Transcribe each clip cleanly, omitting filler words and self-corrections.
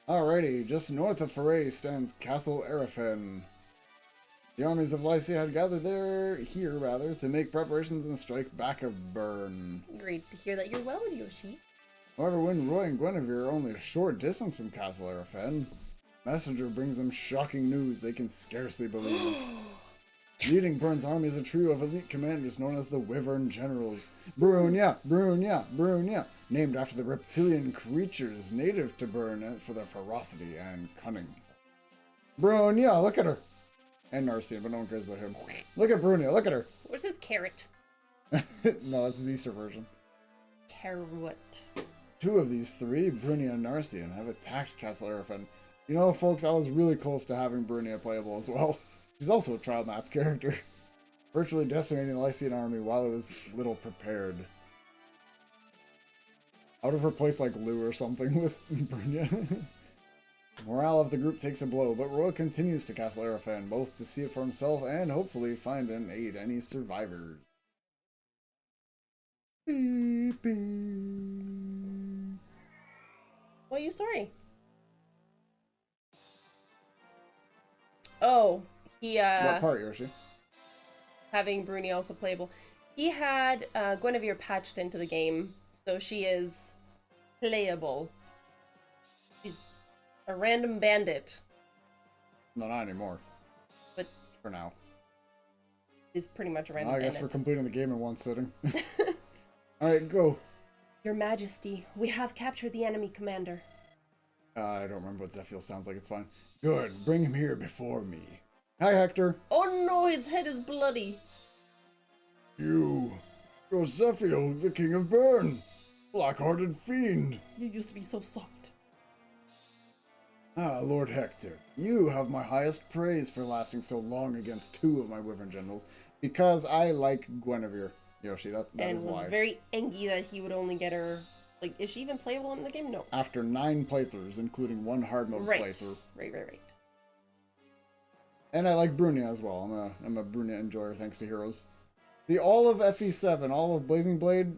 Alrighty, just north of Foray stands Castle Arafen. The armies of Lycia had gathered here to make preparations and strike back of Bern. Great to hear that you're well, Yoshi. However, when Roy and Guinevere are only a short distance from Castle Arafen, messenger brings them shocking news they can scarcely believe. Yes. Leading Bern's army is a trio of elite commanders known as the Wyvern Generals. Brunia, named after the reptilian creatures native to Bern for their ferocity and cunning. Brunia, look at her! And Narcian, but no one cares about him. Look at Brunia, look at her! Where's his carrot? No, that's his Easter version. Carrot. Two of these three, Brunia and Narcian, have attacked Castle Arafen. You know, folks, I was really close to having Brunia playable as well. She's also a trial map character, virtually decimating the Lycian army while it was little prepared. I would have replaced like Lou or something with Brunia. Morale of the group takes a blow, but Roy continues to Castle Arafen, both to see it for himself and hopefully find and aid any survivors. Beep, beep. Why are you sorry? Oh. What part, Yoshi? Having Bruni also playable. He had Guinevere patched into the game, so she is playable. She's a random bandit. No, not anymore. But for now. She's pretty much a random bandit. I guess we're completing the game in one sitting. Alright, go. Your Majesty, we have captured the enemy commander. I don't remember what Zephiel sounds like, it's fine. Good, bring him here before me. Hi, Hector. Oh no, his head is bloody. You're Zephiel, the King of Bern. Black-hearted fiend. You used to be so soft. Ah, Lord Hector, you have my highest praise for lasting so long against two of my Wyvern Generals, because I like Guinevere, Yoshi, that is why. And was very angry that he would only get her... Like, is she even playable in the game? No. After 9 playthroughs, including one hard mode playthrough. Right. And I like Brunia as well. I'm a Brunia enjoyer thanks to Heroes. The all of FE7, all of Blazing Blade,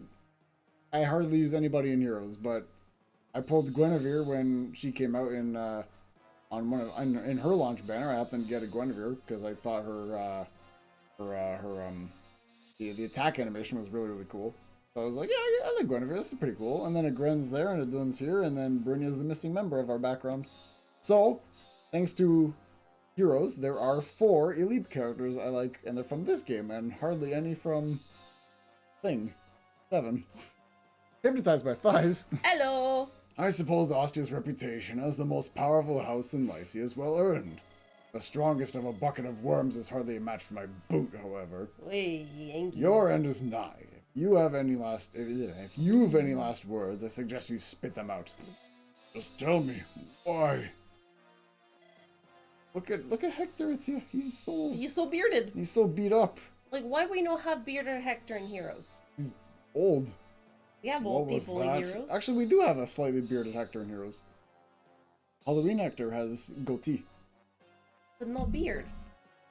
I hardly use anybody in Heroes, but I pulled Guinevere when she came out in in her launch banner. I happened to get a Guinevere because I thought the attack animation was really cool. So I was like, yeah, I like Guinevere. This is pretty cool. And then a Gren's there and a Dun's here, and then Brunia's the missing member of our background. So, thanks to Heroes, there are 4 elite characters I like, and they're from this game, and hardly any from Thing 7. Hypnotized by Thighs. Hello! I suppose Ostia's reputation as the most powerful house in Lycia is well earned. The strongest of a bucket of worms is hardly a match for my boot, however. Your end is nigh. If you've any last words, I suggest you spit them out. Just tell me, why? Look at Hector Itzia. He's so bearded. He's so beat up. Like, why we not have bearded Hector in Heroes? He's old. We have old people in Heroes. Actually, we do have a slightly bearded Hector in Heroes. Halloween Hector has goatee. But no beard.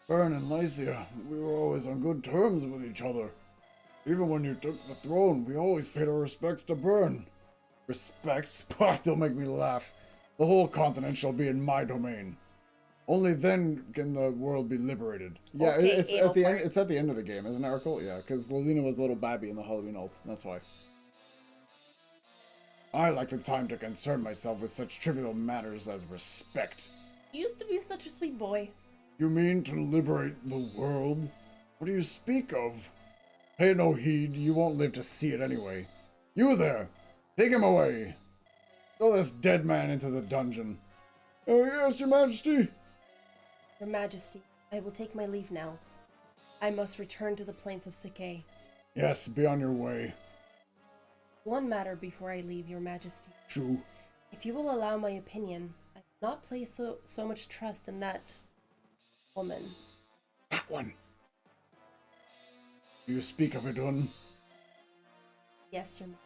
Bern and Lycia, we were always on good terms with each other. Even when you took the throne, we always paid our respects to Bern. Respect? Don't make me laugh. The whole continent shall be in my domain. Only then can the world be liberated. Yeah, okay, it's at the end. It's at the end of the game, isn't it, Arkle? Yeah, because Lolina was little Babby in the Halloween ult. That's why. I lack the time to concern myself with such trivial matters as respect. You used to be such a sweet boy. You mean to liberate the world? What do you speak of? Pay no heed. You won't live to see it anyway. You there! Take him away! Throw this dead man into the dungeon. Oh yes, your majesty! Your Majesty, I will take my leave now. I must return to the plains of Sike. Yes, be on your way. One matter before I leave, Your Majesty. True. If you will allow my opinion, I do not place so much trust in that woman. That one. Do you speak of Idun? Yes, Your Majesty.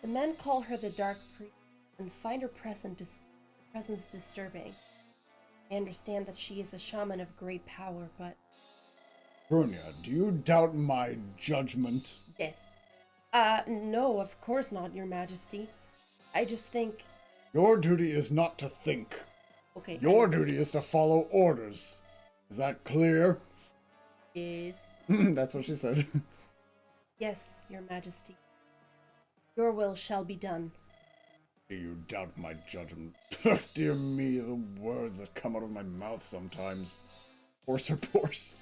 The men call her the Dark Priest and find her presence disturbing. I understand that she is a shaman of great power, but... Brunia, do you doubt my judgment? Yes. No, of course not, Your Majesty. I just think Your duty is not to think. Okay. Your duty is to follow orders. Is that clear? Yes. That's what she said. Yes, Your Majesty. Your will shall be done. Do you doubt my judgment? Dear me, the words that come out of my mouth sometimes. Horse or horse.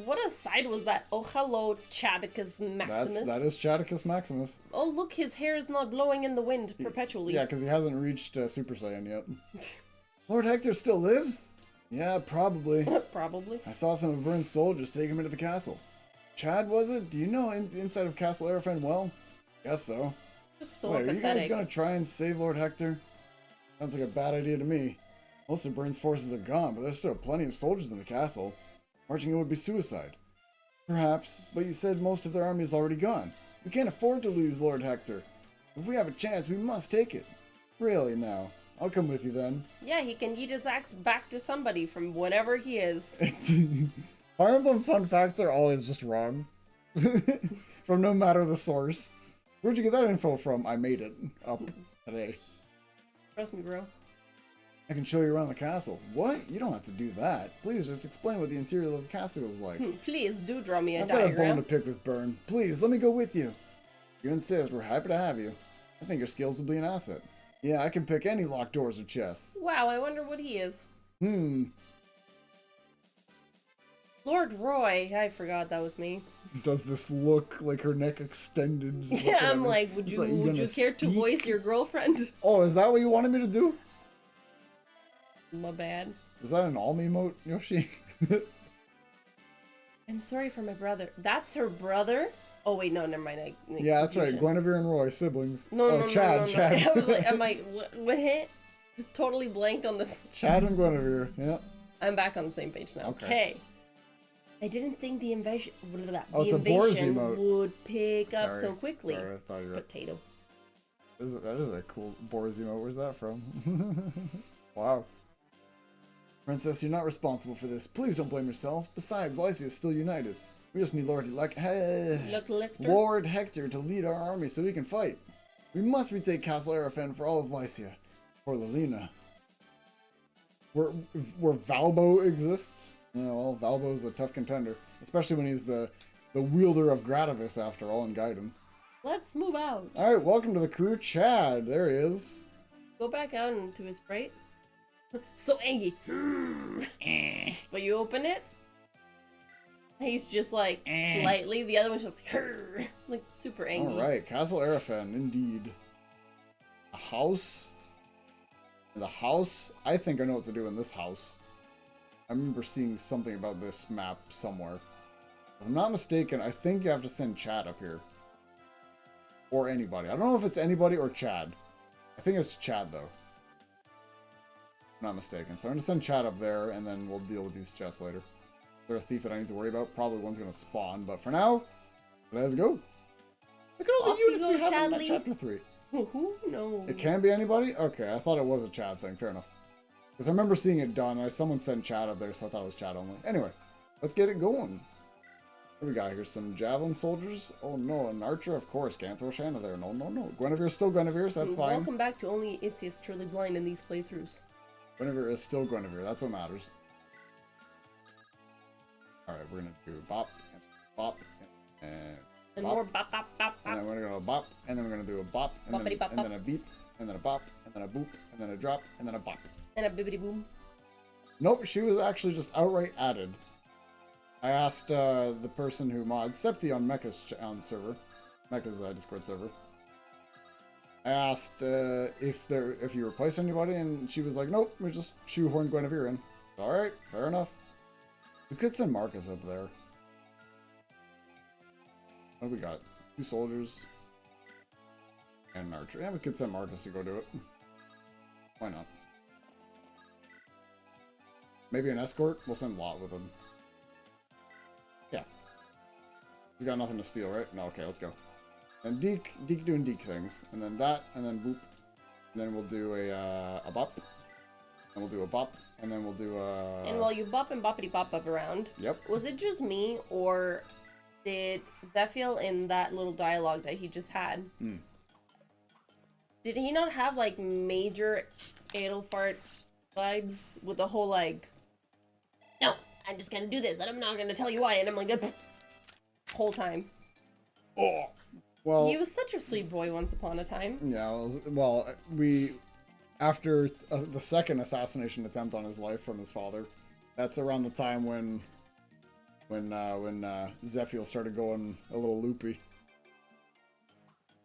What aside was that? Oh, hello, Chadicus Maximus. That is Chadicus Maximus. Oh, look, his hair is not blowing in the wind perpetually. Yeah, because he hasn't reached Super Saiyan yet. Lord Hector still lives? Yeah, probably. Probably. I saw some of Burn's soldiers take him into the castle. Chad, was it? Do you know inside of Castle Aerofen well? Guess so. Just so Wait, are you pathetic. guys gonna try and save Lord Hector? Sounds like a bad idea to me. Most of Burn's forces are gone, but there's still plenty of soldiers in the castle. Marching in would be suicide. Perhaps, but you said most of their army is already gone. We can't afford to lose Lord Hector. If we have a chance, we must take it. Really, now. I'll come with you then. Yeah, he can eat his axe back to somebody from whatever he is. Fire Emblem fun facts are always just wrong. From no matter the source. Where'd you get that info from? I made it up today. Trust me, bro. I can show you around the castle. What? You don't have to do that. Please just explain what the interior of the castle is like. Please do draw me a I've got a bone diagram. to pick with Burn. Please, let me go with you. If you insist, we're happy to have you. I think your skills will be an asset. Yeah, I can pick any locked doors or chests. Wow, I wonder what he is. Lord Roy. I forgot that was me. Does this look like her neck extended? Just Yeah, looking at I'm me? like, would It's you like, would gonna you care to speak? voice your girlfriend? Oh, is that what you wanted me to do? My bad. Is that an Alm emote, Yoshi? I'm sorry for my brother. That's her brother? Oh wait, no, never mind. Yeah, that's right. confusion. Guinevere and Roy, siblings. No, Chad. I was like, I'm like, what hit? Just totally blanked on the. Chad and Guinevere, yeah. I'm back on the same page now. Okay. Okay. I didn't think the invasion. Oh, it's the a Boris invasion emote. would pick up Sorry. so quickly. Sorry, I thought you were... Potato. That is a cool Boris emote. Where's that from? Wow. Princess, you're not responsible for this. Please don't blame yourself. Besides, Lycia is still united. We just need Lord Hector to lead our army so we can fight. We must retake Castle Aerofen for all of Lycia. For Lilina. Where Valbo exists? Yeah, well, Valbo's a tough contender. Especially when he's the wielder of Gradivis, after all, in Gaiden. Let's move out. Alright, welcome to the crew, Chad. There he is. Go back out into his sprite. So angry. But you open it. He's just like slightly. The other one's just like super angry. Alright, Castle Aerofen, indeed. A house? The house? I think I know what to do in this house. I remember seeing something about this map somewhere. If I'm not mistaken, I think you have to send Chad up here. Or anybody. I don't know if it's anybody or Chad. I think it's Chad, though. If I'm not mistaken. So I'm going to send Chad up there, and then we'll deal with these chests later. Is there a thief that I need to worry about? Probably one's going to spawn, but for now, let's go. Look at all Off the units you go, we have in that Chadley. Chapter 3. Who knows? It can be anybody? Okay, I thought it was a Chad thing. Fair enough. Because I remember seeing it done, and someone sent Chad up there, so I thought it was Chad only. Anyway, let's get it going. What do we got here? Some javelin soldiers? Oh no, an archer? Of course, can't throw Shanna there. No, no, no. Guinevere's still Guinevere, so that's fine. Welcome back to Only Itzia's Truly Blind in these playthroughs. Guinevere is still Guinevere, that's what matters. Alright, we're gonna do bop, and bop, and And bop. more bop bop bop And bop. then we're gonna bop, and then we're gonna do a bop, and then, Boppity bop and then a beep, and then a bop, and then a boop, and then a drop, and then a bop. And a bibbity boom. Nope, she was actually just outright added. I asked the person who mods Septi on Mecha's server, Mecha's Discord server. I asked if you replace anybody, and she was like, "Nope, we just shoehorn Guinevere in." So, all right, fair enough. We could send Marcus up there. What do we got? 2 soldiers and an archer. Yeah, we could send Marcus to go do it. Why not? Maybe an escort? We'll send Lot with him. Yeah. He's got nothing to steal, right? No, okay, let's go. And Deke doing Deke things. And then that, and then boop. And then we'll do a bop. And we'll do a bop. And then we'll do a... And while you bop and boppity bop up around, Yep. was it just me, or did Zephiel in that little dialogue that he just had, Did he not have like major Adelfart vibes with the whole like, no, I'm just gonna do this and I'm not gonna tell you why, and I'm like, whole time. Oh, well. He was such a sweet boy once upon a time. Yeah, after the second assassination attempt on his life from his father, that's around the time when Zephiel started going a little loopy.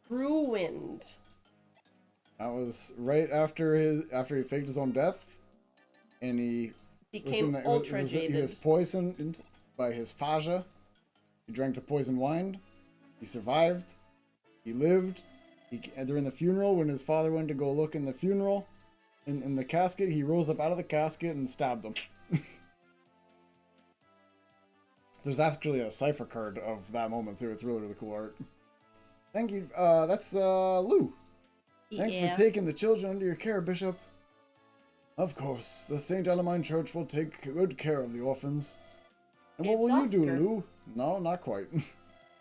Ruined. That was right after he faked his own death, and he became ultra jaded. He was poisoned by his Faja. He drank the poison wine. He survived. He lived. During the funeral, when his father went to go look in the funeral, in the casket, he rose up out of the casket and stabbed him. There's actually a cipher card of that moment too. It's really, really cool art. Thank you. That's Lou. Thanks for taking the children under your care, Bishop. Of course, the St. Elamine Church will take good care of the orphans. And what will you do, Lou? No, not quite.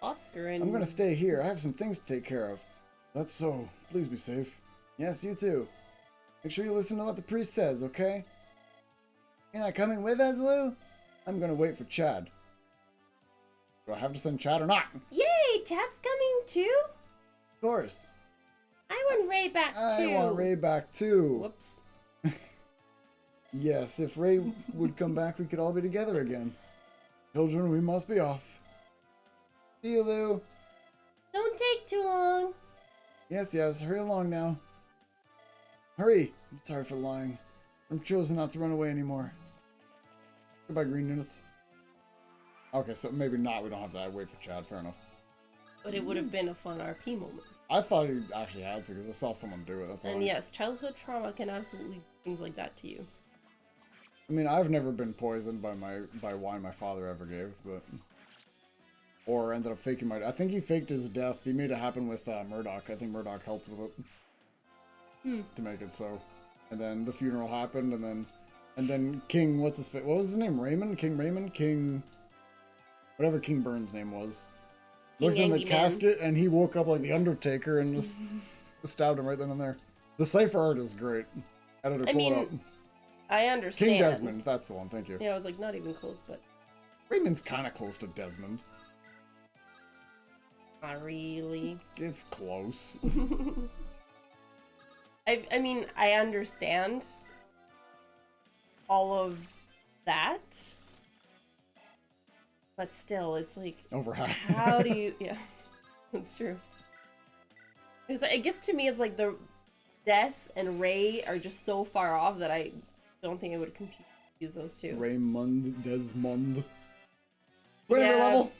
Oscar and... I'm gonna stay here. I have some things to take care of. That's so. Please be safe. Yes, you too. Make sure you listen to what the priest says, okay? You're not coming with us, Lou? I'm gonna wait for Chad. Do I have to send Chad or not? Yay! Chad's coming too? Of course. I want Ray back too. I want Ray back too. Whoops. Yes, if Ray would come back, we could all be together again. Children, we must be off. See you, Lou. Don't take too long. Yes, hurry along now. Hurry. I'm sorry for lying. I'm chosen not to run away anymore. Goodbye, green units. Okay, so maybe not. We don't have to wait for Chad. Fair enough. But it would have been a fun RP moment. I thought he actually had to because I saw someone do it. That's why. And yes, childhood trauma can absolutely do things like that to you. I mean, I've never been poisoned by wine my father ever gave, but or ended up faking my. I think he faked his death. He made it happen with Murdoch. I think Murdoch helped with it to make it so. And then the funeral happened, and then King, what was his name? Raymond? King Raymond? King, whatever King Burns' name was. Looked in the casket, and he woke up like the Undertaker and just stabbed him right then and there. The cipher art is great. Editor, pull it up. I understand. King Desmond, that's the one, thank you. Yeah, I was like, not even close, but... Raymond's kind of close to Desmond. Not really. It's close. I mean, I understand all of that, but still, it's like... Over half. How do you... Yeah, that's true. Because I guess to me, it's like the Des and Ray are just so far off that I don't think I would confuse those two. Raymond, Desmond. Whatever level.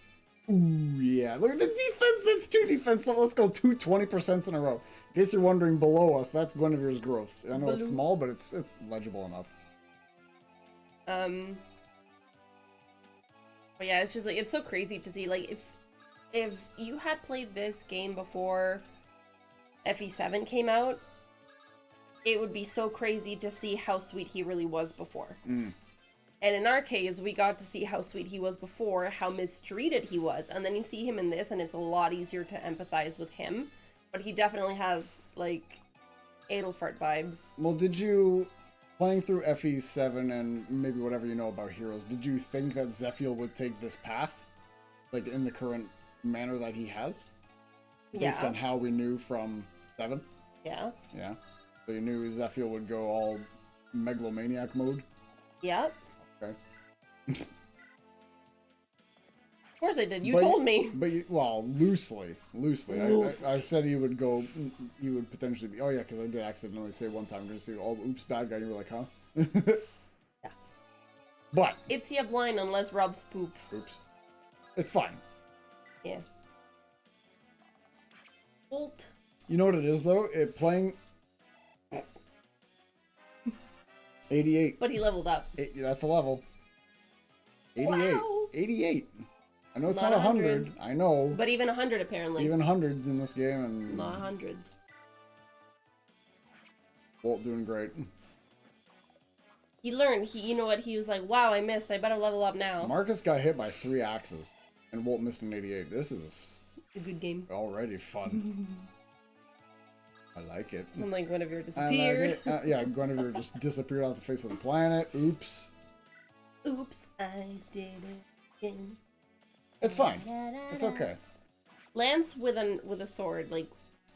Ooh, yeah. Look at the defense. That's 2 defense level. Let's go 2 20% in a row. In case you're wondering, below us, that's Guinevere's growths. I know it's small, but it's legible enough. But yeah, it's just like, it's so crazy to see, like, if you had played this game before FE7 came out, it would be so crazy to see how sweet he really was before. And in our case, we got to see how sweet he was before, how mistreated he was, and then you see him in this, and it's a lot easier to empathize with him. But he definitely has, like, Adelfart vibes. Well, did you, playing through FE7 and maybe whatever you know about Heroes, did you think that Zephiel would take this path? Like, in the current manner that he has? Based on how we knew from 7? Yeah. Yeah. So you knew Zephiel would go all megalomaniac mode? Yep. Okay. Of course I did. You told me. But well, loosely. I said he would go. He would potentially be. Oh yeah, because I did accidentally say one time. Just say, "Oh, oops, bad guy." And you were like, "Huh?" Yeah. But Itzia blind unless Rob's poop. Oops. It's fine. Yeah. Bolt. You know what it is though? Playing 88. But he leveled up. That's a level. 88. Wow. 88. I know it's not 100. I know. But even 100 apparently. Even hundreds in this game and not hundreds. Bolt doing great. He learned. You know what? He was like, "Wow, I missed. I better level up now." Marcus got hit by 3 axes, and Walt missed an 88. This is a good game. Already fun. I like it. And like Guinevere I like disappeared. it. Yeah, Guinevere just disappeared off the face of the planet. Oops. Oops, I did it again. It's fine. It's okay. Lance with a sword, like.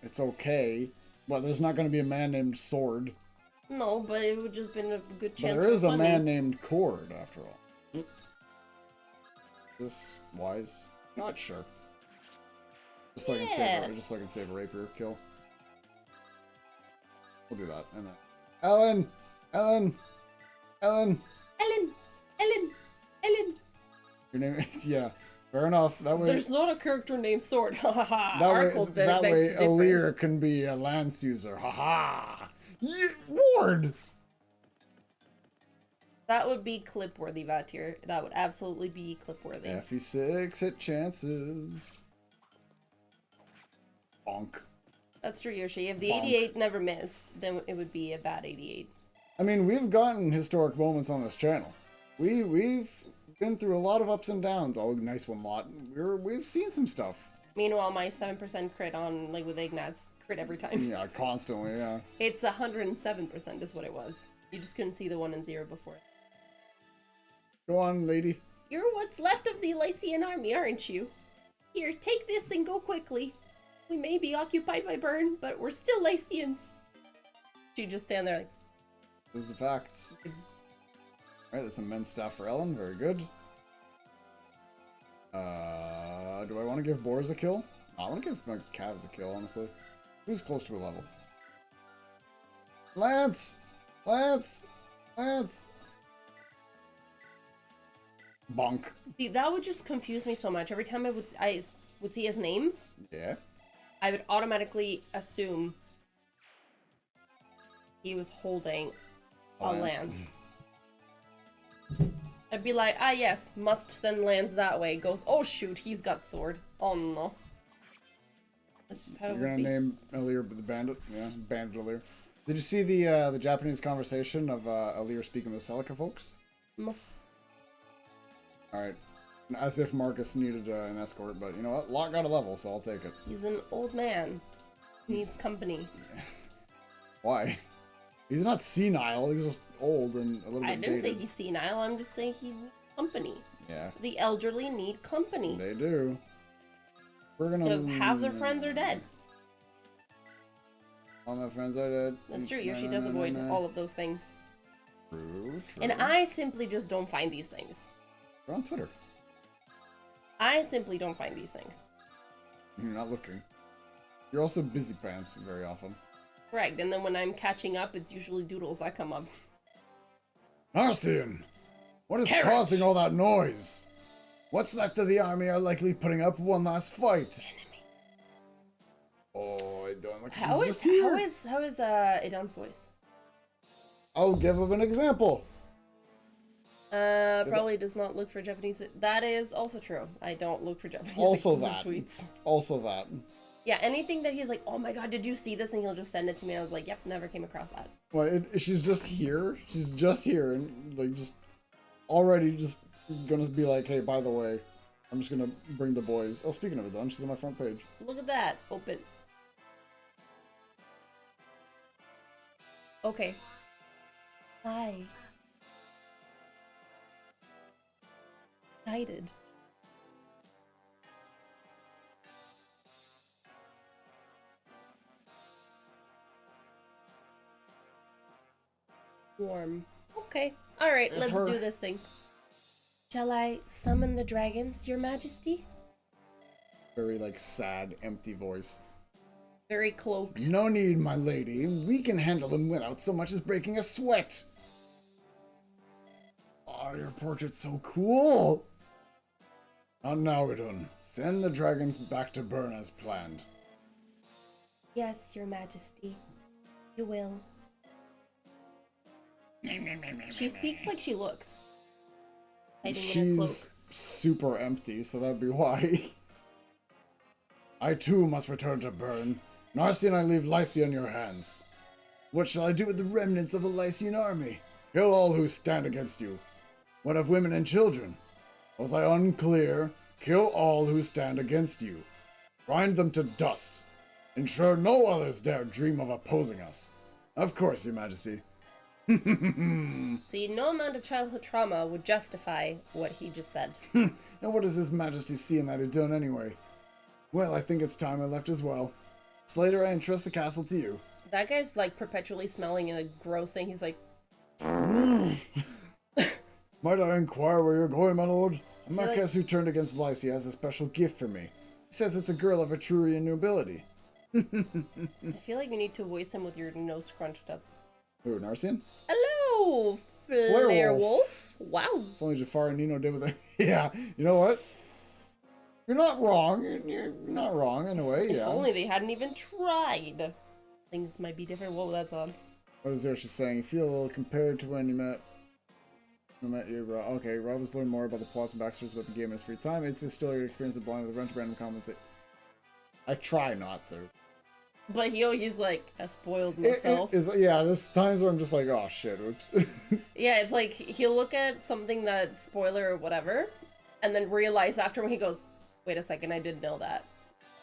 It's okay. But there's not going to be a man named Sword. No, but it would just been a good chance. But there is for a funny. man named Cord, after all. This wise? Not sure. Just so I can save a rapier kill. We'll do that. And then Ellen! Ellen! Ellen! Ellen! Your name is, yeah. Fair enough. That way There's not a character named Sword. Ha ha ha. that way Alir can be a lance user. Ha ha! Ward! That would be clip-worthy, Vatir. That would absolutely be clip-worthy. FE6 hit chances. Bonk. That's true, Yoshi. If the Bonk. 88 never missed, then it would be a bad 88. I mean, we've gotten historic moments on this channel. We've been through a lot of ups and downs. Oh, nice one, Lot. We've seen some stuff. Meanwhile, my 7% crit on, like, with Ignat's crit every time. Yeah, constantly, yeah. It's 107% is what it was. You just couldn't see the 1 and 0 before. Go on, lady. You're what's left of the Lycian army, aren't you? Here, take this and go quickly. We may be occupied by Byrne, but we're still Lycians. She'd just stand there like... This is the facts. Alright, that's some men's staff for Ellen. Very good. Do I want to give Boars a kill? I want to give my calves a kill, honestly. Who's close to a level? Lance! Lance! Lance! Bonk. See, that would just confuse me so much. Every time I would see his name, Yeah. I would automatically assume he was holding a lance. I'd be like, ah yes, must send lance that way. Goes, oh shoot, he's got sword. Oh no. That's just how it You're would gonna be. name Alir the bandit? Yeah, bandit Alir. Did you see the Japanese conversation of Alir speaking with Celica folks? No. Alright. As if Marcus needed an escort, but you know what? Lot got a level, so I'll take it. He's an old man. He needs company. Why? He's not senile, he's just old and a little bit I didn't say dated. he's senile, I'm just saying he needs company. Yeah, The elderly need company. they do. We're gonna... Because half their friends are dead. All my friends are dead. That's true, Yoshi does avoid all of those things. True, true. And I simply just don't find these things. You're on Twitter. I simply don't find these things. You're not looking. You're also busy pants very often. Correct, and then when I'm catching up, it's usually doodles that come up. Narcian! What is Carrot! causing all that noise? What's left of the army are likely putting up one last fight. Enemy. Oh, I don't look. How is Idan's voice? I'll give him an example. Probably does not look for Japanese. That is also true. I don't look for Japanese Also exclusive that. tweets. Also that. Yeah, anything that he's like, oh my god, did you see this? And he'll just send it to me. I was like, yep, never came across that. Well, she's just here. She's just here, and like just already just gonna be like, hey, by the way, I'm just gonna bring the boys. Oh, speaking of it, she's on my front page. Look at that. Open. Okay. Hi. Excited. Warm. Okay. Alright, There's let's her. do this thing. Shall I summon the dragons, your majesty? Very like sad, empty voice. Very cloaked. No need, my lady. We can handle them without so much as breaking a sweat. Oh, your portrait's so cool. And now, Idun, send the dragons back to Byrne as planned. Yes, your majesty. You will. She speaks like she looks. Hiding in a cloak. She's super empty, so that'd be why. I too must return to Byrne. Narcy and I leave Lycia in your hands. What shall I do with the remnants of a Lycian army? Kill all who stand against you. What of women and children? Was I unclear? Kill all who stand against you. Grind them to dust. Ensure no others dare dream of opposing us. Of course, Your Majesty. See, no amount of childhood trauma would justify what he just said. And what does His Majesty see in that he'd done anyway? Well, I think it's time I left as well. Slater, I entrust the castle to you. That guy's like perpetually smelling a gross thing. He's like, Might I inquire where you're going, my lord? A like- marquess who turned against Lycia has a special gift for me. He says it's a girl of Etrurian nobility. I feel like you need to voice him with your nose scrunched up. Ooh, Narcian? Hello, Flare Flare Wolf. Wolf. Wow. If only Jafar and Nino did with it. Yeah, you know what? You're not wrong. You're not wrong in a way, If yeah. only they hadn't even tried. Things might be different. Whoa, that's odd. What is Yoshi saying? You feel a little compared to when you met you, Rob. Okay, Rob has learned more about the plots and backstories about the game in his free time. It's still your experience of blind with a bunch of random comments. I try not to. But he's like, I spoiled myself. Yeah, there's times where I'm just like, oh shit, oops. Yeah, it's like he'll look at something that spoiler or whatever, and then realize after when he goes, wait a second, I didn't know that.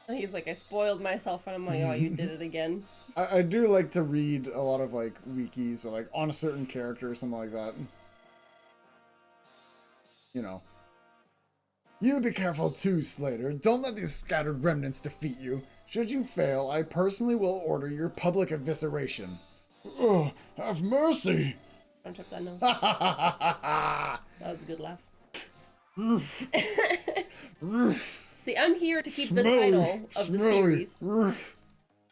And he's like, I spoiled myself, and I'm like, oh, you did it again. I do like to read a lot of like wikis or like on a certain character or something like that. You know. You be careful too, Slater. Don't let these scattered remnants defeat you. Should you fail, I personally will order your public evisceration. Ugh, have mercy! Don't trip that nose. That was a good laugh. See, I'm here to keep the title of the series.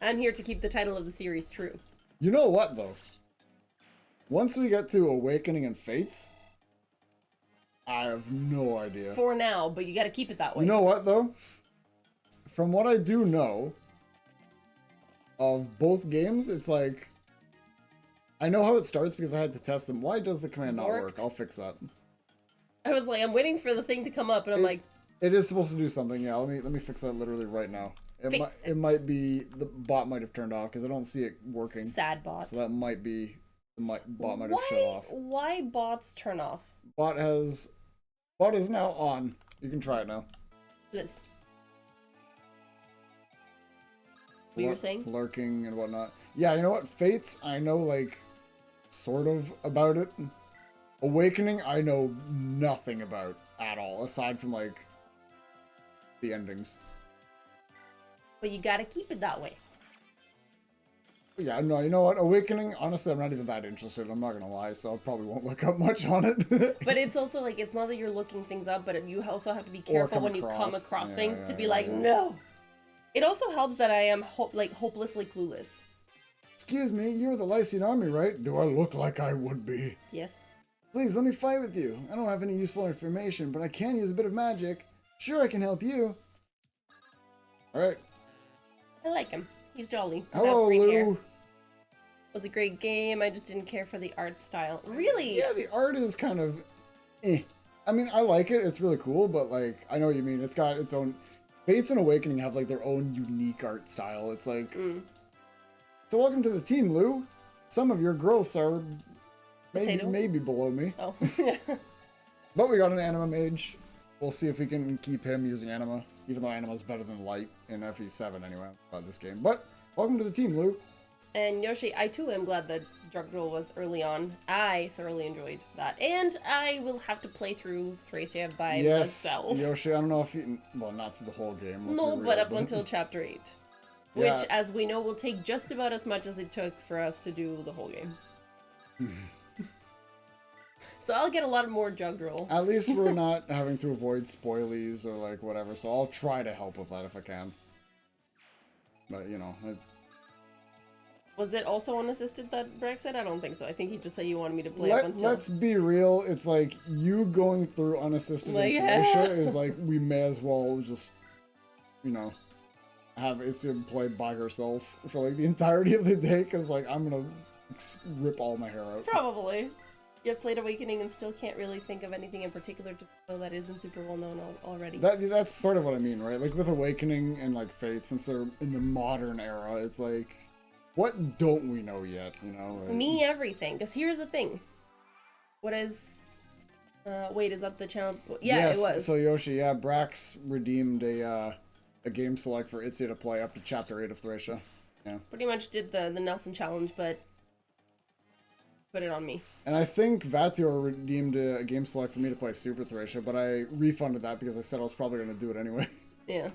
I'm here to keep the title of the series true. You know what, though? Once we get to Awakening and Fates, I have no idea. For now, but you gotta keep it that way. You know what, though? From what I do know of both games, it's like... I know how it starts because I had to test them. Why does the command not work? I'll fix that. I was like, I'm waiting for the thing to come up, and I'm like... It is supposed to do something, yeah. Let me fix that literally right now. It might be... The bot might have turned off because I don't see it working. Sad bot. So that might be... The bot might have shut off. Why bots turn off? Bot is now on. You can try it now. Liz. What you were saying? Lurking and whatnot. Yeah, you know what? Fates, I know, like, sort of about it. Awakening, I know nothing about at all, aside from, like, the endings. But you gotta keep it that way. Yeah, no, you know what? Awakening, honestly, I'm not even that interested. I'm not gonna lie, so I probably won't look up much on it. But it's also, like, it's not that you're looking things up, but you also have to be careful when you come across things to be like, no! It also helps that I am, hopelessly clueless. Excuse me, you're the Lycian army, right? Do I look like I would be? Yes. Please, let me fight with you. I don't have any useful information, but I can use a bit of magic. Sure, I can help you. Alright. I like him. He's jolly. Hello, Lou. It was a great game. I just didn't care for the art style. Really? Yeah, the art is kind of eh. I mean, I like it. It's really cool, but like, I know what you mean. It's got its own... Fates and Awakening have like their own unique art style. It's like... So welcome to the team, Lou. Some of your growths are maybe below me. Oh. But we got an Anima Mage. We'll see if we can keep him using Anima. Even though Anima's better than Light in FE7 anyway about this game. But welcome to the team, Lou. And Yoshi, I too am glad that Drug Duel was early on. I thoroughly enjoyed that. And I will have to play through Thracia by myself. Yoshi, I don't know if you... Well, not through the whole game. No, but up until Chapter 8. Yeah. Which, as we know, will take just about as much as it took for us to do the whole game. So I'll get a lot more Drug Duel. At least we're not having to avoid spoilies or like whatever, so I'll try to help with that if I can. But, you know... Was it also unassisted that Breck said? I don't think so. I think he just said you wanted me to play up until... Let's be real. It's like, you going through unassisted in Thracia is like, we may as well just, you know, have Itzia play by herself for like the entirety of the day, because like, I'm gonna rip all my hair out. Probably. You have played Awakening and still can't really think of anything in particular, just so that isn't super well known already. That's part of what I mean, right? Like with Awakening and like Fate, since they're in the modern era, it's like, what don't we know yet, you know? Like, Me, everything. Because here's the thing. What is... wait, is that the channel? Yeah, yes, it was. So Yoshi, yeah, Brax redeemed a a game select for Itzia to play up to Chapter 8 of Thracia. Yeah. Pretty much did the Nelson challenge, but put it on me. And I think Vatior redeemed a game select for me to play Super Thracia, but I refunded that because I said I was probably going to do it anyway. Yeah.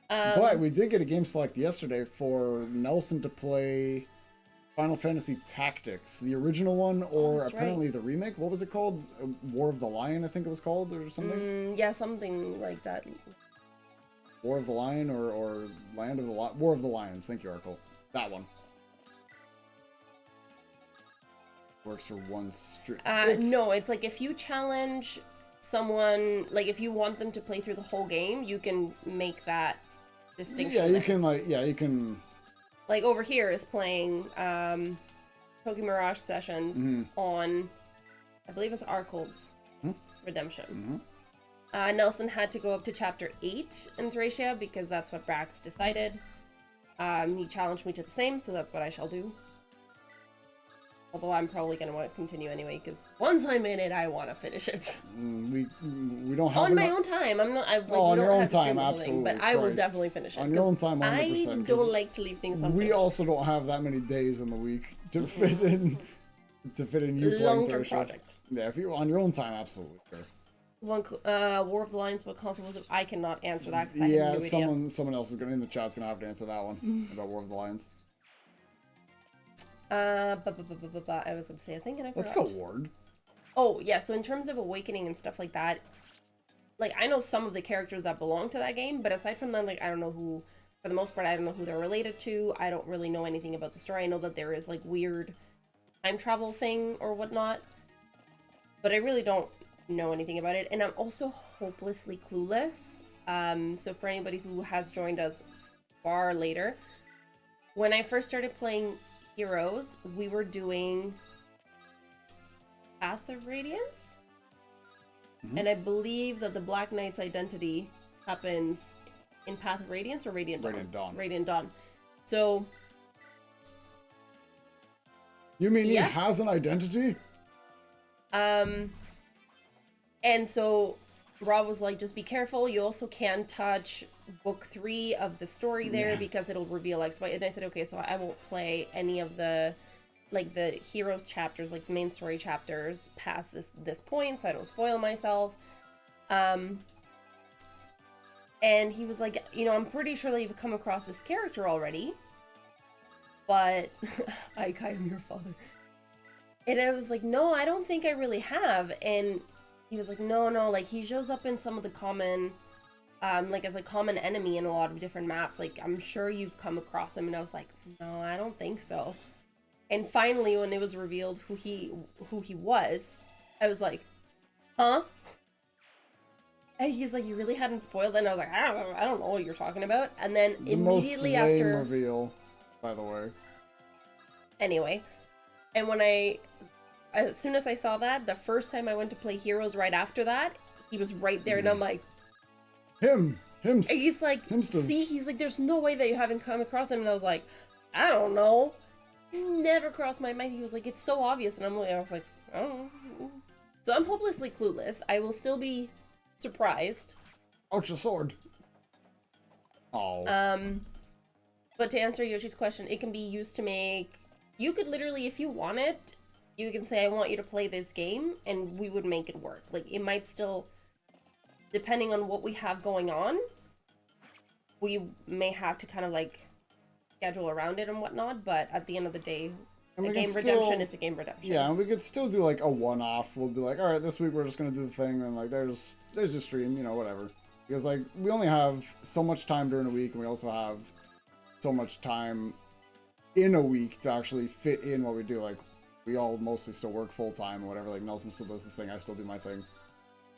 But we did get a game select yesterday for Nelson to play Final Fantasy Tactics, the original one, or apparently the remake. What was it called? War of the Lion, I think it was called, or something? Yeah, something like that. War of the Lion or Land of the War of the Lions. Thank you, Arkle. That one. Works for one stream. No, it's like if you challenge someone, like if you want them to play through the whole game, you can make that distinction. Yeah, you can like over here is playing Pokemon Mirage sessions on, I believe it's Arkle's Redemption. Nelson had to go up to Chapter 8 in Thracia because that's what Brax decided. He challenged me to the same, so that's what I shall do. Although I'm probably going to want to continue anyway, because once I'm in it, I want to finish it. We don't have on my own time. I'm not. On your own time, absolutely. But I will definitely finish it. On your own time, 100%. I don't like to leave things unfinished. We also don't have that many days in the week to fit in. You playing long-term project. Yeah, if you on your own time, absolutely. Sure. War of the Lions, what console was it? I cannot answer that because I have no idea. Someone else is in the chat's gonna have to answer that one about War of the Lions. I was gonna say, I think I forgot. Let's go, Ward. Oh yeah, so in terms of Awakening and stuff like that, like I know some of the characters that belong to that game, but aside from that, like I don't know who. For the most part, I don't know who they're related to. I don't really know anything about the story. I know that there is like weird time travel thing or whatnot, but I really don't know anything about it. And I'm also hopelessly clueless. So for anybody who has joined us far later, when I first started playing Heroes, we were doing Path of Radiance, and I believe that the Black Knight's identity happens in Path of Radiance or Radiant Dawn? Radiant Dawn. So... You mean he has an identity? And so Rob was like, just be careful. You also can't touch book 3 of the story there because it'll reveal X, Y. And I said, okay, so I won't play any of the, like, the Heroes chapters, like the main story chapters past this point, so I don't spoil myself. And he was like, you know, I'm pretty sure that you've come across this character already, but I am your father. And I was like, no, I don't think I really have. And he was like, no, like he shows up in some of the common, like as a common enemy in a lot of different maps. Like, I'm sure you've come across him. And I was like, no, I don't think so. And finally, when it was revealed who he was, I was like, huh? And he's like, you really hadn't spoiled it? And I was like, I don't know what you're talking about. And then immediately after... The most lame reveal, by the way. Anyway, and when as soon as I saw that, the first time I went to play Heroes right after that, he was right there, and I'm like... Him. And he's like, see, he's like, there's no way that you haven't come across him. And I was like, I don't know. Never crossed my mind. He was like, it's so obvious. And I was like, I don't know. So I'm hopelessly clueless. I will still be surprised. Ouch, a sword. Oh. But to answer Yoshi's question, it can be used to make... You could literally, if you want it, you can say, I want you to play this game, and we would make it work. Like, it might still... Depending on what we have going on, we may have to kind of, like, schedule around it and whatnot, but at the end of the day, a game redemption is a game redemption. Yeah, and we could still do, like, a one-off. We'll be like, alright, this week we're just gonna do the thing, and, like, there's a stream, you know, whatever. Because, like, we only have so much time during a week, and we also have so much time in a week to actually fit in what we do. Like, we all mostly still work full-time or whatever. Like, Nelson still does his thing, I still do my thing.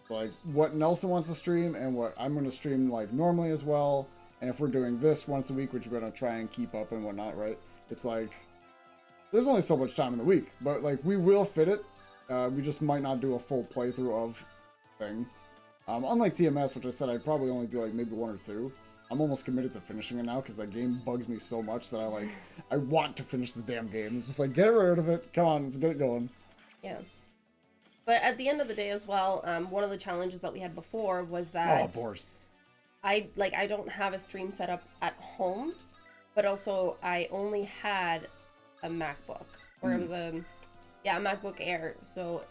So, like, what Nelson wants to stream and what I'm going to stream, like, normally as well. And if we're doing this once a week, which we're going to try and keep up and whatnot, right? It's like, there's only so much time in the week. But, like, we will fit it. We just might not do a full playthrough of thing. Unlike TMS, which I said I'd probably only do, like, maybe 1 or 2. I'm almost committed to finishing it now because that game bugs me so much that I want to finish this damn game. It's just like, get rid of it. Come on, let's get it going. Yeah. But at the end of the day as well, one of the challenges that we had before was that... Oh, Boars. I don't have a stream set up at home, but also I only had a MacBook, or it was a MacBook Air, so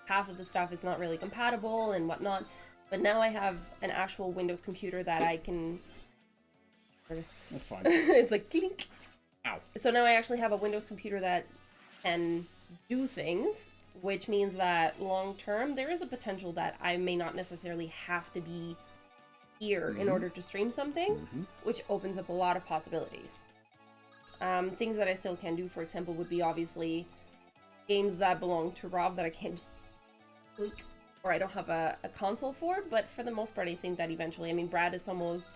half of the stuff is not really compatible and whatnot. But now I have an actual Windows computer that I can. That's fine. It's like clink. Ow. So now I actually have a Windows computer that can do things, which means that long term there is a potential that I may not necessarily have to be here in order to stream something, which opens up a lot of possibilities. Things that I still can do, for example, would be obviously games that belong to Rob that I can't just tweak, or I don't have a console for, but for the most part I think that eventually, I mean, Brad is almost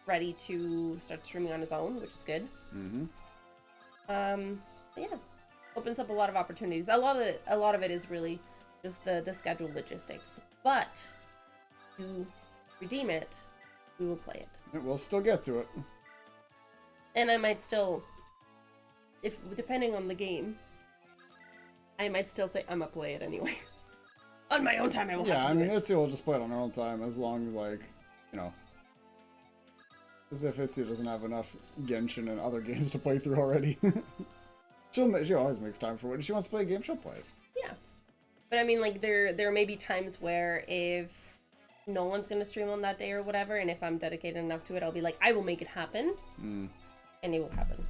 ready to start streaming on his own, which is good. Yeah, opens up a lot of opportunities. A lot of it is really just the schedule logistics, but to redeem it, we will play it. We'll still get to it. And I might still, if depending on the game, I might still say I'm gonna play it anyway. On my own time, I will have to do it. Itzia will just play it on her own time, as long as, like, you know, as if Itzia doesn't have enough Genshin and other games to play through already. She always makes time for it. If she wants to play a game, she'll play it. Yeah. But I mean, like, there may be times where if no one's gonna stream on that day or whatever, and if I'm dedicated enough to it, I'll be like, I will make it happen. And it will happen.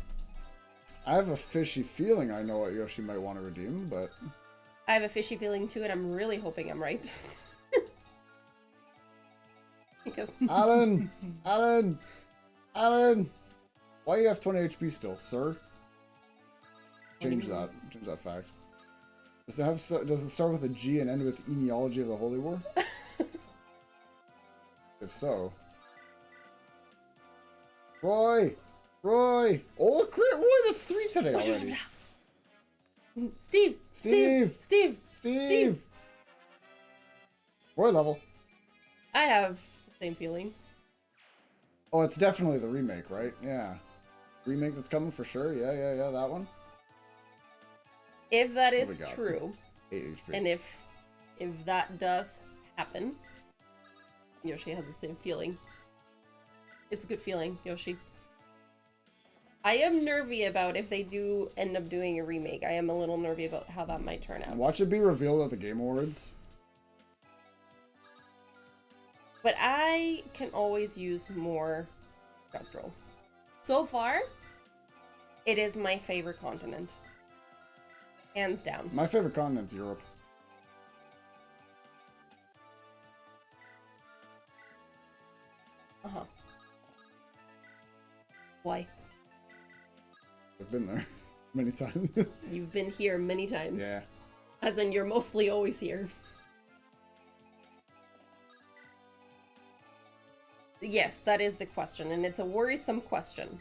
I have a fishy feeling I know what Yoshi might want to redeem, but... I have a fishy feeling too, and I'm really hoping I'm right. Because... Alan! Alan! Alan! Why you have 20 HP still, sir? Change that. Change that fact. Does it start with a G and end with Genealogy of the Holy War? If so... Roy! Roy! Oh, crit! Roy, that's 3 today already. Steve! Steve! Steve! Steve! Roy level. I have the same feeling. Oh, it's definitely the remake, right? Yeah. Remake that's coming for sure. Yeah, that one. If that is true, 8 HP. and if that does happen, Yoshi has the same feeling. It's a good feeling, Yoshi. I am nervy about if they do end up doing a remake. I am a little nervy about how that might turn out. Watch it be revealed at the Game Awards. But I can always use more spectral. So far, it is my favorite continent. Hands down. My favorite continent's Europe. Uh-huh. Why? I've been there many times. You've been here many times. Yeah. As in, you're mostly always here. Yes, that is the question, and it's a worrisome question.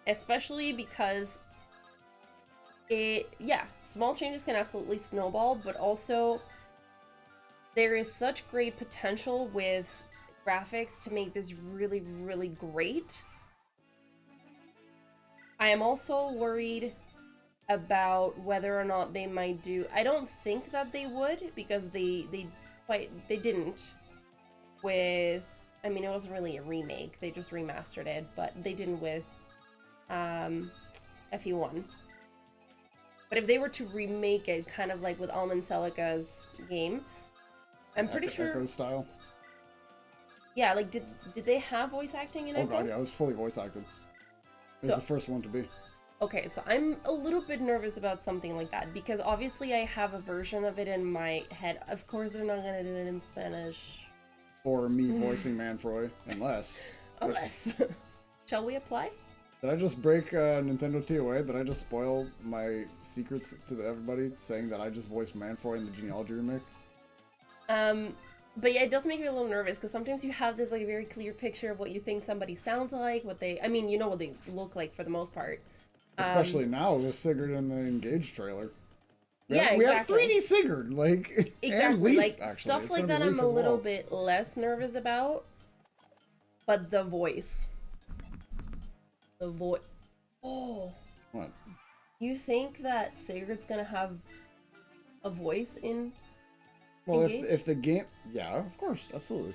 Especially because small changes can absolutely snowball, but also there is such great potential with graphics to make this really, really great. I am also worried about whether or not they might do... I don't think that they would, because they didn't with... I mean, it wasn't really a remake, they just remastered it, but they didn't with FE1. But if they were to remake it, kind of like with Almond Celica's game, I'm pretty sure... Echo style? Yeah, like, did they have voice acting in Echoes? Oh god, yeah, it was fully voice acted. It was the first one to be. Okay, so I'm a little bit nervous about something like that, because obviously I have a version of it in my head. Of course they're not gonna do it in Spanish. Or me voicing Manfroy, unless... Unless. Shall we apply? Did I just break Nintendo TOA? Did I just spoil my secrets to everybody, saying that I just voiced Manfroy in the Genealogy remake? But yeah, it does make me a little nervous, because sometimes you have this like very clear picture of what you think somebody sounds like, what they... I mean, you know what they look like for the most part. Especially now with Sigurd in the Engage trailer. We have 3D Sigurd, like... Exactly, Leaf, like, actually. stuff like that I'm a little bit less nervous about. But the voice. The voice... Oh. What? You think that Sigurd's gonna have a voice in... Well, Engage? if the game... Yeah, of course, absolutely.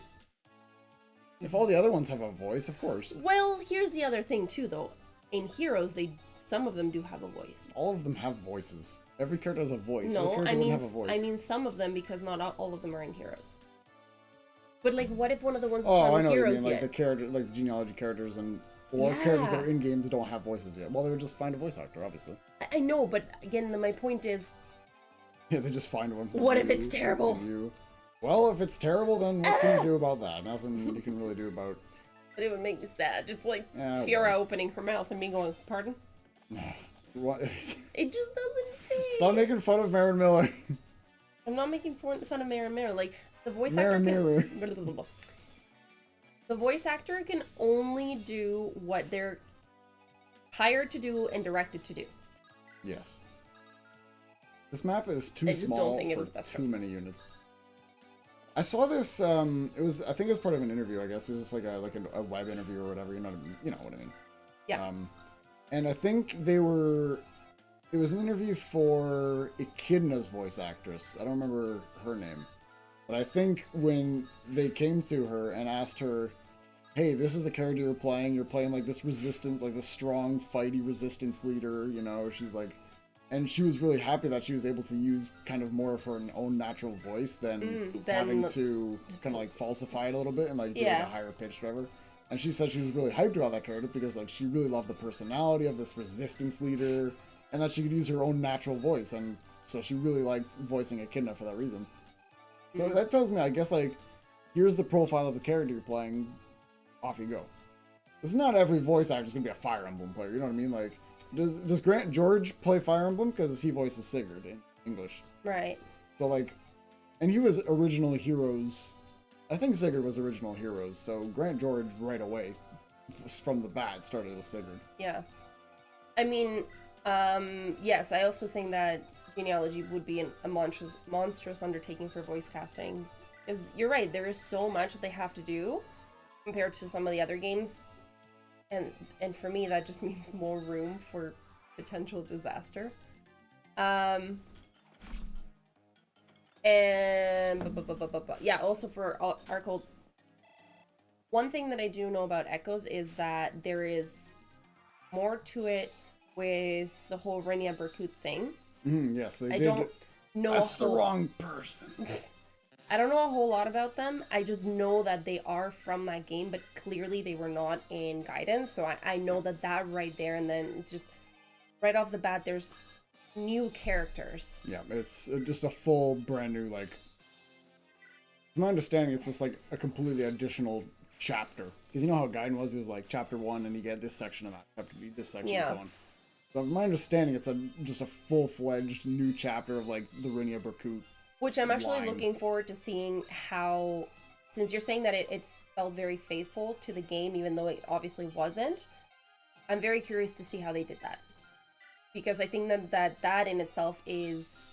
If all the other ones have a voice, of course. Well, here's the other thing too, though. In Heroes, some of them do have a voice. All of them have voices. Every character has a voice. No, I mean some of them, because not all of them are in Heroes. But like, what if one of the ones that's I on know Heroes what you mean. yet? Like the character, like the genealogy characters or characters that are in games don't have voices yet. Well, they would just find a voice actor, obviously. I know, but again, my point is... Yeah, they just find one. What if it's terrible? Well, if it's terrible, then what can you do about that? Nothing you can really do about... But it would make me sad. Just like Fiora opening her mouth and me going, pardon? What? It just doesn't fit. Stop making fun of Marin Miller. I'm not making fun of Marin Miller. Like, the voice Marin actor Miller. The voice actor can only do what they're hired to do and directed to do. Yes. This map is too small for too many units. I saw this. I think it was part of an interview. I guess it was just like a web interview or whatever. You know what I mean? Yeah. And I think it was an interview for Echidna's voice actress. I don't remember her name, but I think when they came to her and asked her, "Hey, this is the character you're playing. You're playing like this resistant, like this strong, fighty resistance leader." You know, she's like. And she was really happy that she was able to use kind of more of her own natural voice than having to kind of like falsify it a little bit and like do like a higher pitch, whatever. And she said she was really hyped about that character because like she really loved the personality of this resistance leader and that she could use her own natural voice. And so she really liked voicing Echidna for that reason. So that tells me, I guess, like, here's the profile of the character you're playing. Off you go. This is not every voice actor is going to be a Fire Emblem player. You know what I mean? Like, does Grant George play Fire Emblem? Because he voices Sigurd in English. Right. So, like, and he was original Heroes. I think Sigurd was original Heroes. So Grant George right away, from the bat, started with Sigurd. Yeah. I mean, yes, I also think that Genealogy would be a monstrous undertaking for voice casting. Because you're right, there is so much that they have to do compared to some of the other games. And for me, that just means more room for potential disaster. And yeah, also for Arcold, one thing that I do know about Echoes is that there is more to it with the whole Renia Berkut thing. Yes, they did. Don't know. That's the wrong person. I don't know a whole lot about them. I just know that they are from that game, but clearly they were not in guidance. So I know that right there, and then it's just right off the bat, there's new characters. Yeah, it's just a full brand new, like, from my understanding, it's just like a completely additional chapter. Because you know how Gaiden was? It was like chapter 1 and you get this section of that, chapter B, this section, and so on. So from my understanding, it's just a full-fledged new chapter of like the Renia Berkut. Which I'm actually looking forward to seeing how, since you're saying that it felt very faithful to the game, even though it obviously wasn't, I'm very curious to see how they did that. Because I think that in itself is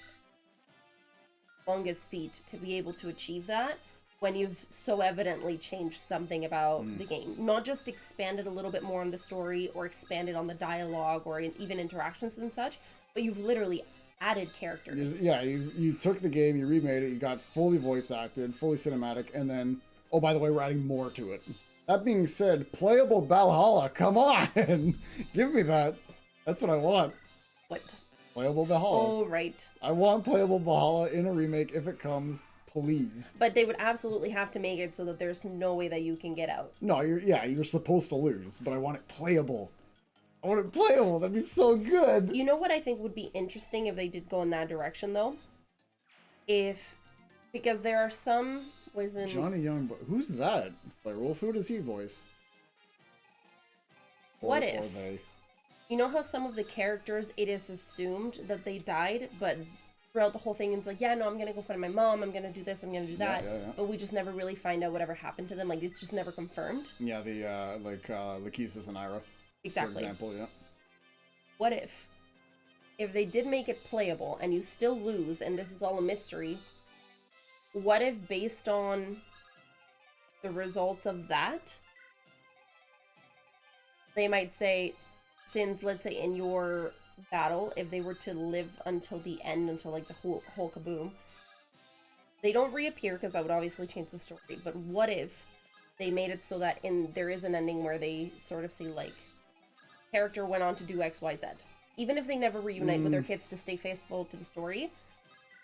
longest feat to be able to achieve that when you've so evidently changed something about the game. Not just expanded a little bit more on the story or expanded on the dialogue or even interactions and such, but you've literally added characters. Yeah, you took the game, you remade it, you got fully voice acted, fully cinematic, and then, oh, by the way, we're adding more to it. That being said, playable Valhalla, come on! Give me that. That's what I want. What? Playable Valhalla. Oh, right. I want playable Valhalla in a remake if it comes, please. But they would absolutely have to make it so that there's no way that you can get out. No, you're supposed to lose, but I want it playable. I want it playable. That'd be so good. You know what I think would be interesting if they did go in that direction, though? Because there are some ways in... Johnny Young, but who's that? Wolf, who does he voice? What if? Or they... You know how some of the characters, it is assumed that they died, but throughout the whole thing, it's like, yeah, no, I'm gonna go find my mom, I'm gonna do this, I'm gonna do that. Yeah. But we just never really find out whatever happened to them. Like, it's just never confirmed. Yeah, the, Lachesis and Ira. Exactly. For example, yeah. What if they did make it playable and you still lose and this is all a mystery, what if based on the results of that, they might say, since, let's say, in your battle, if they were to live until the end, until like the whole kaboom, they don't reappear because that would obviously change the story, but what if they made it so that there is an ending where they sort of say, like, character went on to do XYZ. Even if they never reunite with their kids to stay faithful to the story.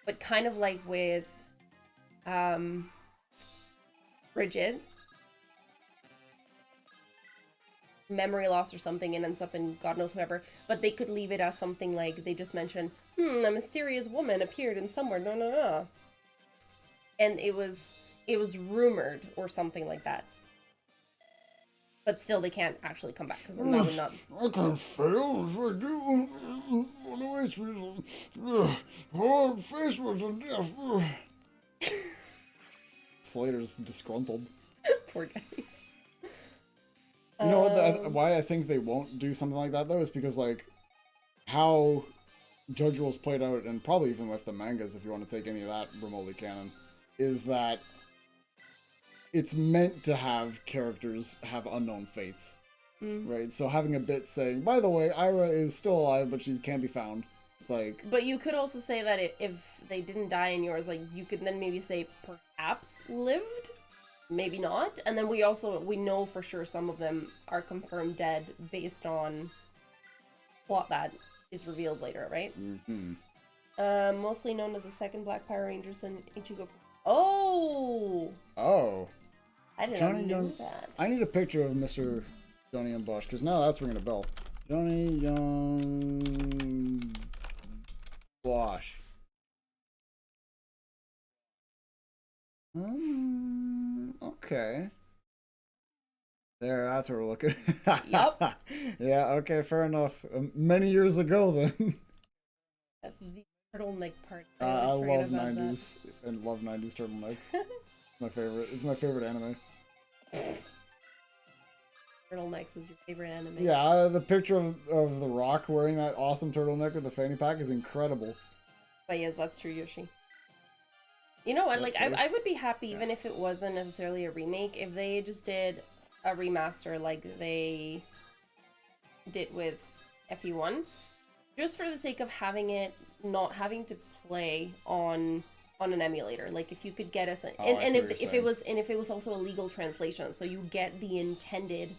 But kind of like with Bridget, memory loss or something and ends up in God knows whoever, but they could leave it as something like they just mentioned, a mysterious woman appeared in somewhere, no. And it was rumored or something like that. But still, they can't actually come back because I'm not. I can't fail if I do. Her face wasn't deaf. Slater's disgruntled. Poor guy. You know what? Why I think they won't do something like that though is because like how JoJo's played out, and probably even with the mangas, if you want to take any of that remotely canon, is that it's meant to have characters have unknown fates, right? So having a bit saying, by the way, Ira is still alive, but she can't be found. It's like. But you could also say that if they didn't die in yours, like you could then maybe say perhaps lived, maybe not, and then we know for sure some of them are confirmed dead based on plot that is revealed later, right? Mm-hmm. Mostly known as the second Black Power Rangers in Ichigo. Oh. I didn't know that. I need a picture of Mr. Johnny Young Bosch, because now that's ringing a bell. Johnny Young Bosch. Okay. There, that's what we're looking at. Yup. Yeah, okay, fair enough. Many years ago, then. That's the turtleneck part. I love 90s and love 90s turtlenecks. My favorite. It's my favorite anime. Turtlenecks is your favorite anime. Yeah, the picture of The Rock wearing that awesome turtleneck with the fanny pack is incredible. But yes, that's true, Yoshi. You know what? Like, I would be happy even if it wasn't necessarily a remake, if they just did a remaster like they did with FE1, just for the sake of having it not having to play on an emulator. Like if you could get us if it was also a legal translation, so you get the intended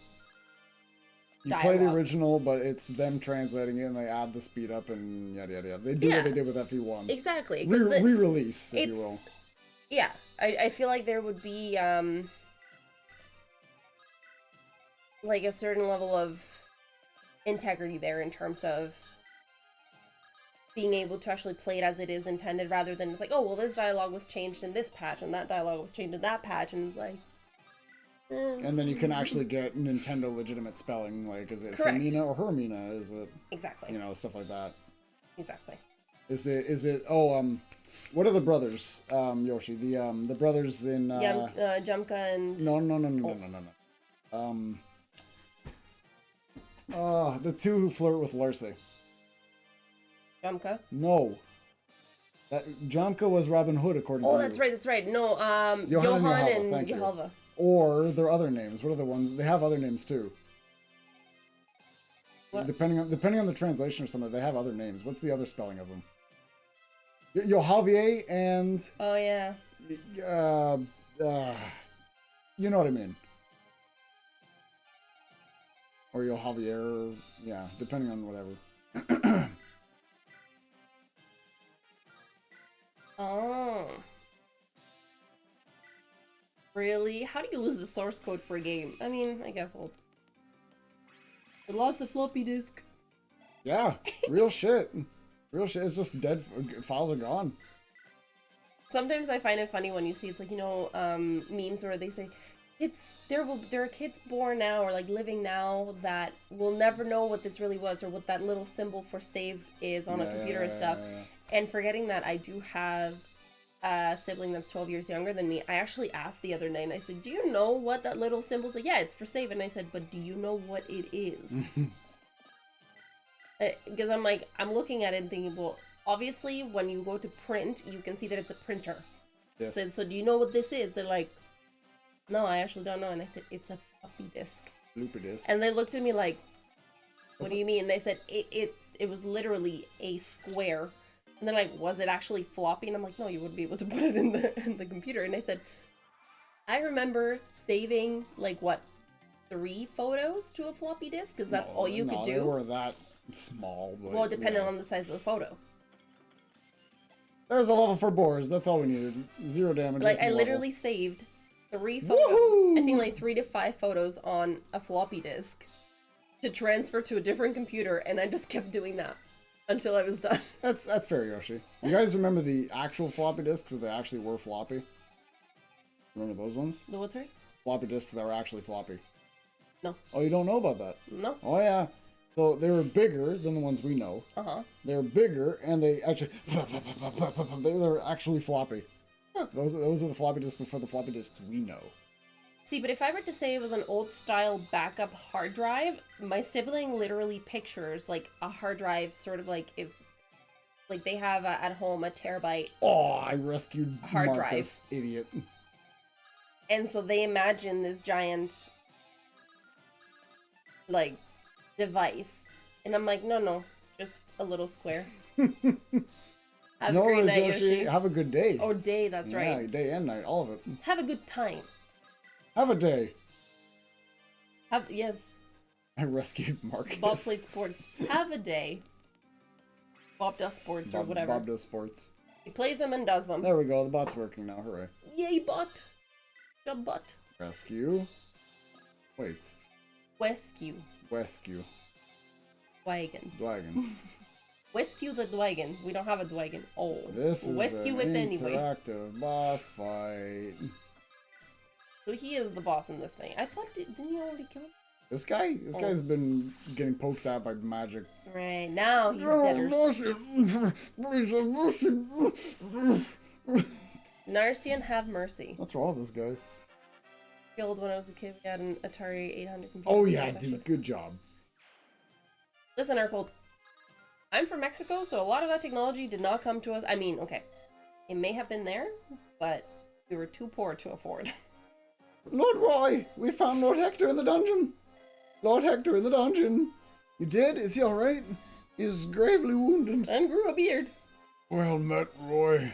dialogue. Play the original, but it's them translating it and they add the speed up and yada yada yada. They do what they did with FE1. Exactly. Re-release, if you will. Yeah, I feel like there would be like a certain level of integrity there in terms of being able to actually play it as it is intended, rather than it's like, oh well, this dialogue was changed in this patch and that dialogue was changed in that patch, and it's like and then you can actually get Nintendo legitimate spelling, like is it Correct. Farina or Hermina, is it exactly, you know, stuff like that. Exactly. Is it what are the brothers, Yoshi? The brothers in Jumka and No. The two who flirt with Larcy. Jumka? No. That Jumka was Robin Hood, according to you. Oh, that's right. No, Johan and Yehalva. Or their other names. What are the ones? They have other names too. What? Depending on the translation or something, they have other names. What's the other spelling of them? Yohavier and... Oh, yeah. You know what I mean. Or Yohavier, yeah, depending on whatever. Oh. Really? How do you lose the source code for a game? I mean, I guess I lost the floppy disk. Yeah, real shit. Real shit. It's just dead. Files are gone. Sometimes I find it funny when you see it's like, you know, memes where they say, there are kids born now or like living now that will never know what this really was or what that little symbol for save is on a computer and stuff. Yeah. And forgetting that I do have a sibling that's 12 years younger than me, I actually asked the other night and I said, do you know what that little symbol is? Like, yeah, it's for save. And I said, but do you know what it is? Because I'm like, I'm looking at it and thinking, well, obviously when you go to print, you can see that it's a printer. Yes. So do you know what this is? They're like, no, I actually don't know. And I said, it's a floppy disk. Looper disk. And they looked at me like, what do you mean? And they said, it was literally a square. And they're like, was it actually floppy? And I'm like, no, you wouldn't be able to put it in the computer. And they said, I remember saving, like, what, 3 photos to a floppy disk? Because that's all you could do? They were that small. But well, depending on the size of the photo. There's a level for boars. That's all we needed. 0 damage. Like, I literally saved 3 photos. I think like 3 to 5 photos on a floppy disk to transfer to a different computer, and I just kept doing that until I was done. That's fair, Yoshi. You guys remember the actual floppy disks where they actually were floppy? Remember those ones? The what, sorry? Floppy disks that were actually floppy. No. Oh, you don't know about that? No. Oh, yeah. So they were bigger than the ones we know. Uh-huh. They were bigger, and they actually... they were actually floppy. Huh. Those are the floppy disks before the floppy disks we know. See, but if I were to say it was an old-style backup hard drive, my sibling literally pictures, like, a hard drive, sort of like if... Like, they have at home a terabyte... Oh, I rescued hard Marcus, drive. Idiot. And so they imagine this giant, like, device. And I'm like, no, just a little square. Have a great night, Yoshi. Have a good day. Or day, that's right. Yeah, day and night, all of it. Have a good time. Have a day. Yes. I rescued Marcus. Bob played sports. Have a day. Bob does sports or whatever. Bob does sports. He plays them and does them. There we go, the bot's working now, hooray. Yay, bot. Got butt. Rescue. Wait. Rescue. Rescue. Dwagon. Dwagon. Rescue the Dwagon. We don't have a Dwagon. Oh. This is rescue an it anyway. interactive boss fight. So he is the boss in this thing. I thought, didn't you already kill him? This guy's been getting poked at by magic. Right, now he's dead. Narcian, have mercy. What's wrong with this guy? Killed when I was a kid. We had an Atari 800 computer. Oh yeah, dude, good job. Listen, Urkel. I'm from Mexico, so a lot of that technology did not come to us. I mean, okay, it may have been there, but we were too poor to afford. Lord Roy, we found Lord Hector in the dungeon. Lord Hector in the dungeon. You did? Is he alright? He's gravely wounded. And grew a beard. Well met, Roy.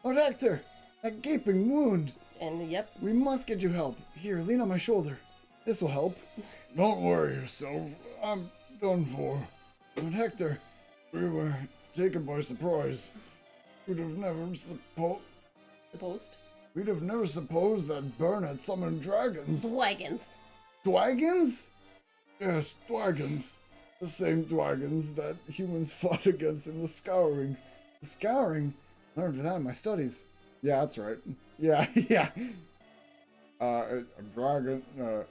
Lord Hector, that gaping wound. And yep. We must get you help. Here, lean on my shoulder. This will help. Don't worry yourself. I'm done for. Lord Hector, we were taken by surprise. We'd have never Supposed? We'd have never supposed that Byrne had summoned dragons. Dwagons. Dwagons? Yes, Dwagons. The same Dwagons that humans fought against in the Scouring. The Scouring? Learned that in my studies. Yeah, that's right. Yeah, yeah. A dragon, I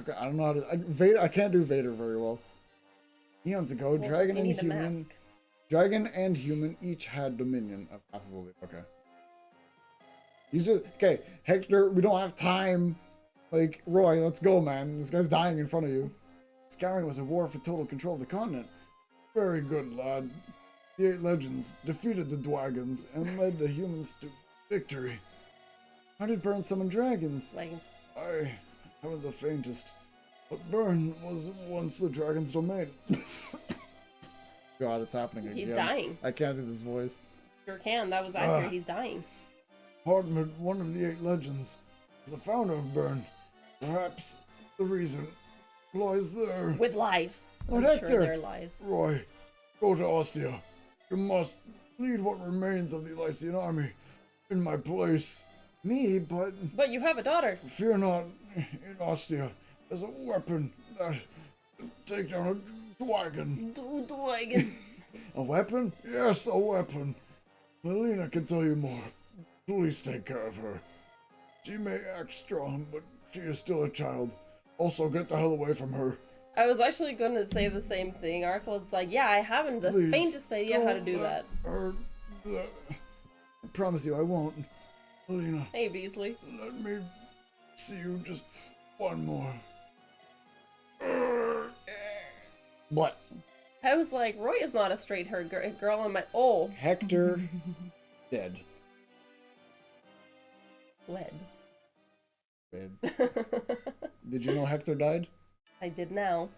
don't know how to, Vader, I can't do Vader very well. Eons ago, dragon and human each had dominion of half of a leaf. Okay. He's just, okay, Hector, we don't have time. Like, Roy, let's go, man. This guy's dying in front of you. Scouring was a war for total control of the continent. Very good, lad. The 8 legends defeated the Dwagons and led the humans to victory. How did Byrne summon dragons? Dragons. I haven't the faintest. But Byrne was once the dragon's domain. God, it's happening again. He's dying. I can't do this voice. Sure can. That was accurate. He's dying. Hardman, one of the 8 legends, is the founder of Byrne. Perhaps the reason lies there. With lies. Lord I'm Hector. sure they're lies. Roy, go to Ostia. You must lead what remains of the Lycian army in my place. Me, but... But you have a daughter. Fear not, in Ostia, there's a weapon that take down a Dwagon. Dwagon. A weapon? Yes, a weapon. Melina can tell you more. Please take care of her. She may act strong, but she is still a child. Also, get the hell away from her. I was actually going to say the same thing. Arkle's like, yeah, I haven't the faintest idea how to do that. I promise you I won't. Melina. Hey, Beasley. Let me see you just one more. What? I was like, Roy is not a straight-haired girl on my... Oh. Hector dead. Wed. Did you know Hector died? I did now.